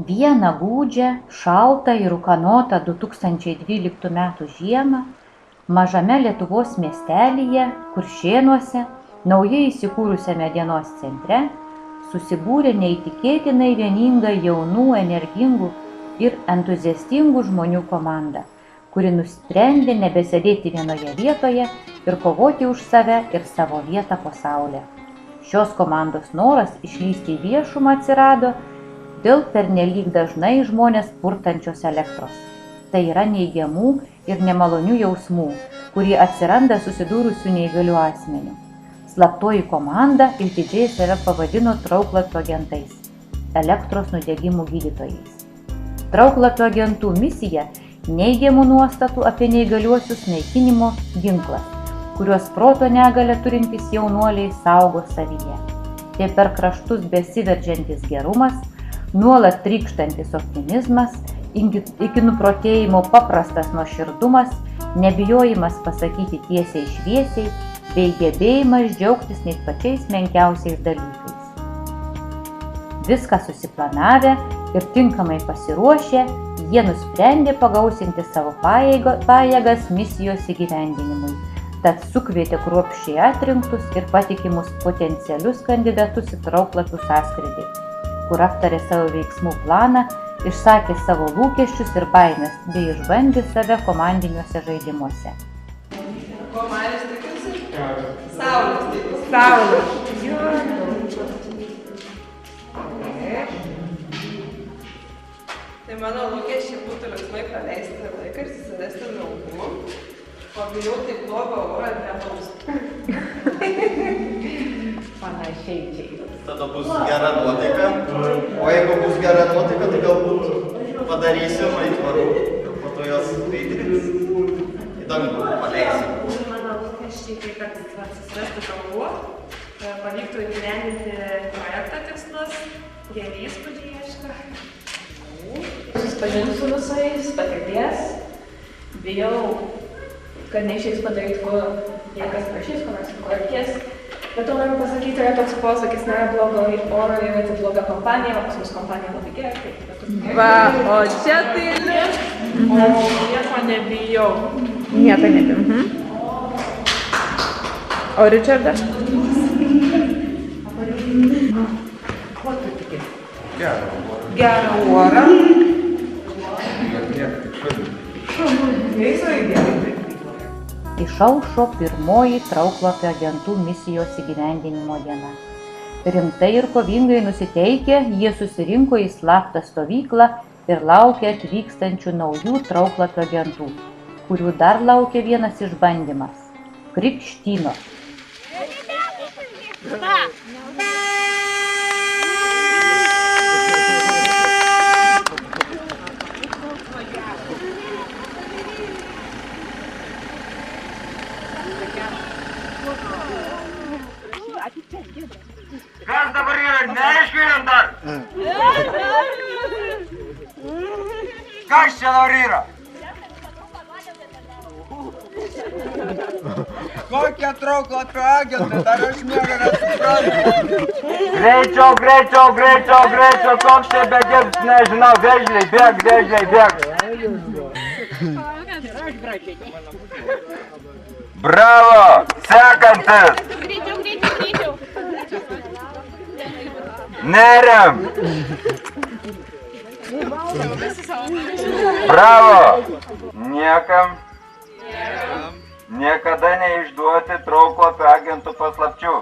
Vieną gūdžią, šaltą ir ūkanotą 2012 m. žiemą mažame Lietuvos miestelyje, Kuršėnuose, naujai įsikūrusiame dienos centre, susibūrė neįtikėtinai vieninga jaunų, energingų ir entuziastingų žmonių komanda, kuri nusprendė nebesėdėti vienoje vietoje ir kovoti už save ir savo vietą po saule. Šios komandos noras išlįsti į viešumą atsirado dėl pernelyg dažnai žmonės purtančios elektros. Tai yra neigiamų ir nemalonių jausmų, kurie atsiranda susidūrusių neįgalių asmenių. Slaptoji komanda išdidžiai save pavadino trauklapio agentais, elektros nudegimų gydytojais. Trauklapio agentų misija – neigiamų nuostatų apie neįgaliuosius naikinimo ginklas, kuriuos proto negalią turintys jaunuoliai saugo savyje. Tai per kraštus besiveržiantis gerumas, nuolat trykštantis optimizmas, iki nuprotėjimo paprastas nuoširdumas, nebijojimas pasakyti tiesiai šviesiai, bei gebėjimas džiaugtis net pačiais menkiausiais dalykais. Viską susiplanavę ir tinkamai pasiruošę, jie nusprendė pagausinti savo pajėgas misijos įgyvendinimui. Tad sukvietė kruopščiai atrinktus ir patikimus potencialius kandidatus į trauklapių sąskridį, kur aptarė savo veiksmų planą, išsakė savo lūkesčius ir baimės, bei išbandė save komandiniuose žaidimuose. Ko Marius tikisi? Saulės tikisi. Saulės. Tai mano lūkesčiai būtų linksmai praleisti laiką ir susirasti draugų. Pagaliau taip blogą orą nebus. Panašiai čia. Tada bus gera nuotaika, o jeigu bus gera nuotaika, tai galbūt padarysim aitvarų ir po to jos veidrins. Įdomu, paleisim. Mano lūkesčiai tai, kad susirasti draugų, pavyktų įgyvendinti projekto tikslus, geri įspūdžiai ieško. Susipažinti su visais, patirties. Bijau, kad neišeis padaryti, ko jie kas prašys, ko nors ko reikės. Bet to noriu pasakyti, yra toks posakis, nėra blogo oro, yra tik bloga kompanija, o pas mus kompanija labai gera. Va, o čia tai Nieko nebijau. nieko nebijau. O Richardas? Ko tu tiki? Gerą orą. Išaušo pirmoji trauklapio agentų misijos įgyvendinimo diena. Rimtai ir kovingai nusiteikę, jie susirinko į slaptą stovyklą ir laukė atvykstančių naujų trauklapio agentų, kurių dar laukia vienas išbandymas – krikštynos. Kas dabar yra? Neaiškiai dar? Kas čia dabar yra? Kokie trauklapio agentai, dar aš nieko nesuprantu. Greičiau, koks čia bėgims, nežinau, vežliai, bėg. Bravo, sekantis. Neriam. Bravo. Niekada neišduoti trauklapio agentų paslapčių.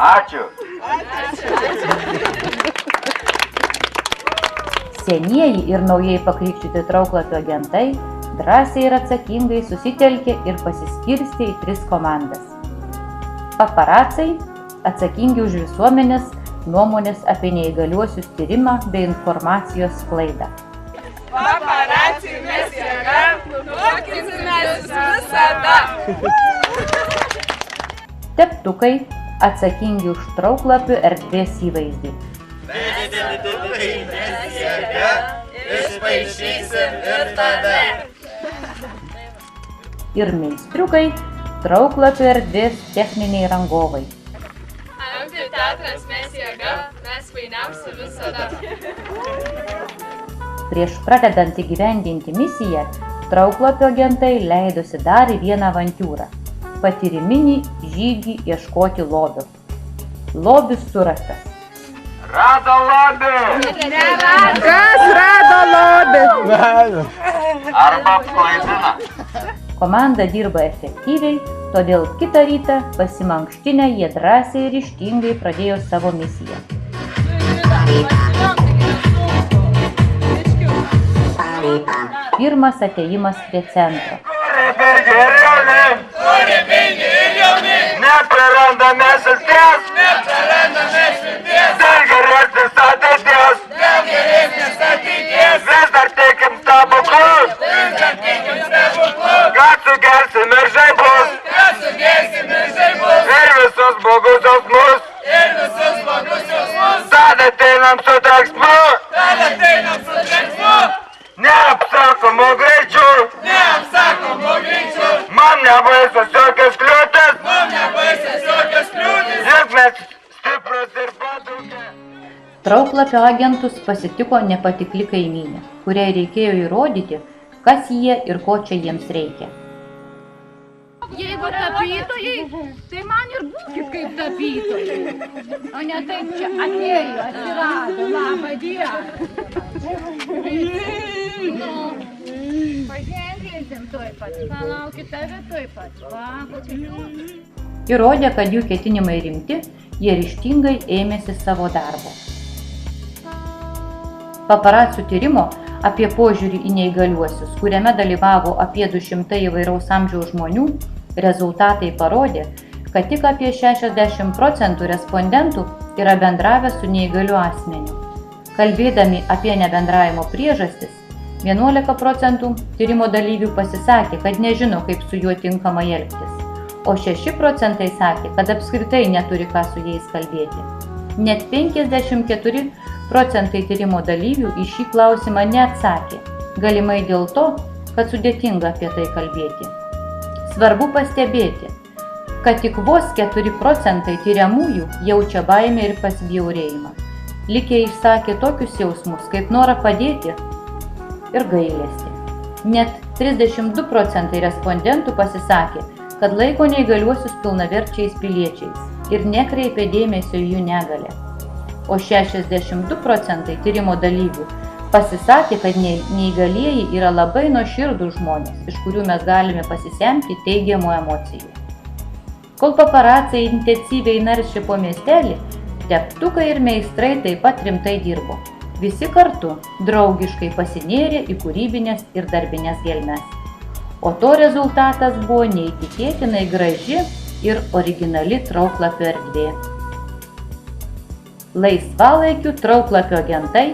Ačiū. Senieji ir naujai pakrikštyti trauklapio agentai drąsiai ir atsakingai susitelkė ir pasiskirstė į 3 komandas. Paparacai atsakingi už visuomenės nuomonės apie neįgaliuosius tyrimą bei informacijos sklaidą. Paparaciai mes jėga, mokysimės visada. Teptukai atsakingi už trauklapių erdvės įvaizdį. Mes jėga, išpaišysim ir tave. Ir meistriukai trauklapio erdvės techniniai rangovai. Amfi teatras, mes jėga, mes fainiausi visada. Prieš pradedant įgyvendinti misiją, Trauklapio agentai leidosi dar į vieną avantiūrą – patyriminį žygį ieškoti lobio. Lobis surastas. Rado lobį! Kas rado lobį? Arba klaidina. Komanda dirba efektyviai, todėl kitą rytą pasimankštinę jie drąsiai ir ryžtingai pradėjo savo misiją. Pirmas atėjimas prie centro. Neprarandame vilties! Dar geresnės ateities! Vis dar teikim stebuklus! Kad sugersim ir žaibus! Ir visus blogus jausmus! Tada ateinam su trenksmu! Neapsakomu greičiu! Man nebaisios jokios kliūtis! Juk mes stiprus ir padaukę! Trauklapio agentus pasitiko nepatikli kaimynė, kuriai reikėjo įrodyti, kas jie ir ko čia jiems reikia. Jeigu tapytojai, tai man ir būkit kaip tapytojai. O ne taip čia atėjo, atsirado, labą dieną. Nu, paženklinsim tuoj pat, palaukit tave tuoj pat. Įrodė, kad jų ketinimai rimti, jie ryžtingai ėmėsi savo darbo. Paparacių tyrimo apie požiūrį į neįgaliuosius, kuriame dalyvavo apie 200 įvairaus amžiaus žmonių, rezultatai parodė, kad tik apie 60% respondentų yra bendravę su neįgaliu asmeniu. Kalbėdami apie nebendravimo priežastis, 11% tyrimo dalyvių pasisakė, kad nežino, kaip su juo tinkamai elgtis, o 6% sakė, kad apskritai neturi ką su jais kalbėti. Net 54% tyrimo dalyvių į šį klausimą neatsakė, galimai dėl to, kad sudėtinga apie tai kalbėti. Svarbu pastebėti, kad tik vos 4% tyriamųjų jaučia baimę ir pasibjaurėjimą. Likę išsakė tokius jausmus, kaip norą padėti ir gailestį. Net 32% respondentų pasisakė, kad laiko neįgaliuosius pilnaverčiais piliečiais ir nekreipė dėmesio į jų negalią. O 62% tyrimo dalyvių pasisakė, kad neįgalieji yra labai nuoširdūs žmonės, iš kurių mes galime pasisemti teigiamų emocijų. Kol paparaciai intensyviai naršė po miestelį, teptukai ir meistrai taip pat rimtai dirbo. Visi kartu draugiškai pasinėrė į kūrybinės ir darbinės gelmes. O to rezultatas buvo neįtikėtinai graži ir originali Trauklapio erdvė. Laisvalaikiu Trauklapio agentai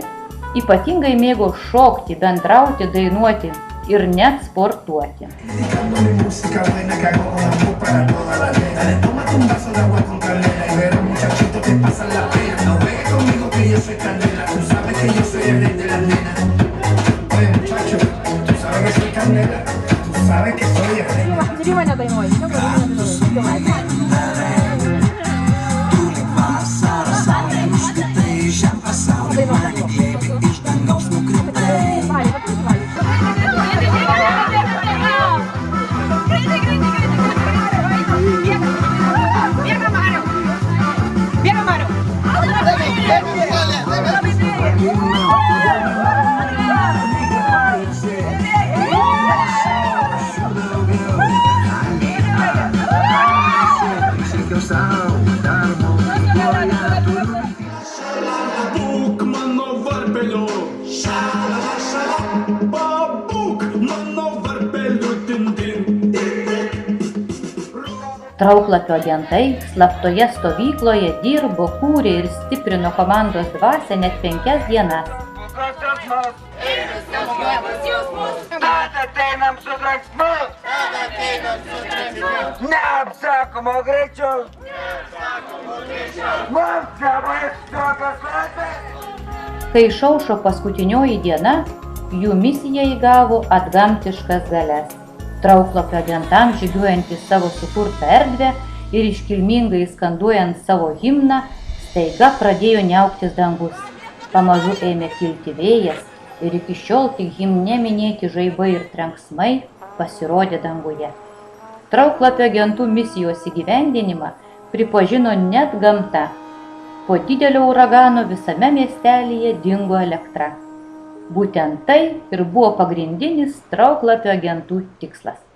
ypatingai mėgo šokti, bendrauti, dainuoti ir net sportuoti. Trauklapio agentai slaptoje stovykloje dirbo, kūrė ir stiprino komandos dvasią net 5 dienas. Ateinam su trenksmu! Neapsakomu greičiu! Mums nebais tokios laisvės! Kai išaušo paskutinioji diena, jų misija įgavo atgamtiškas galias. Trauklapio agentams žygiuojant į savo sukurtą erdvę ir iškilmingai skanduojant savo himną, Staiga pradėjo niauktis dangus, pamažu ėmė kilti vėjas ir iki šiol tik himne minėti žaibai ir trenksmai pasirodė danguje. Trauklapio agentų misijos įgyvendinimą pripažino net gamta. Po didelio uragano visame miestelyje dingo elektra. Būtent tai ir buvo pagrindinis Trauklapio agentų tikslas.